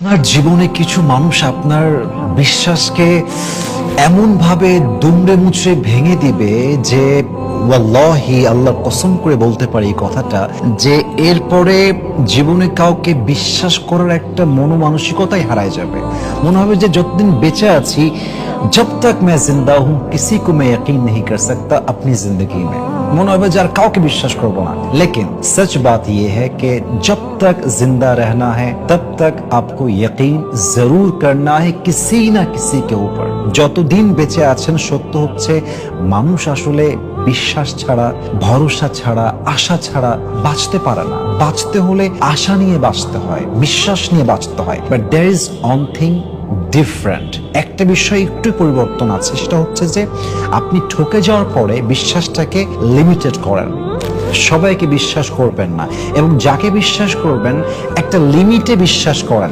আপনার জীবনে কিছু মানুষ আপনার বিশ্বাসকে এমন ভাবে দুমড়ে মুচড়ে ভেঙে দিবে যে ওয়াল্লাহি আল্লাহর কসম করে বলতে পারি এই কথাটা, যে এরপরে জীবনে কাউকে বিশ্বাস করার একটা মনোমানসিকতাই হারায় যাবে। মনে হবে যে যতদিন বেঁচে আছি, जब तक मैं जिंदा हूं किसी को मैं यकीन नहीं कर सकता अपनी जिंदगी में। মনে হবে যে আর কাউকে বিশ্বাস করব না। लेकिन सच बात ये है कि जब तक जिंदा रहना है तब तक आपको यकीन जरूर करना है किसी ना किसी के ऊपर। যতদিন বেঁচে আছেন সত্য হচ্ছে মানুষ আসলে বিশ্বাস ছাড়া, ভরসা ছাড়া, আশা ছাড়া বাঁচতে পারে না। বাঁচতে হলে আশা নিয়ে বাঁচতে হয়, বিশ্বাস নিয়ে বাঁচতে হয়। But there is one thing different. একটা বিষয় একটু পরিবর্তন আছে, সেটা হচ্ছে যে আপনি ঠকে যাওয়ার পরে বিশ্বাসটাকে লিমিটেড করেন। সবাইকে বিশ্বাস করবেন না, এবং যাকে বিশ্বাস করবেন একটা লিমিটে বিশ্বাস করেন।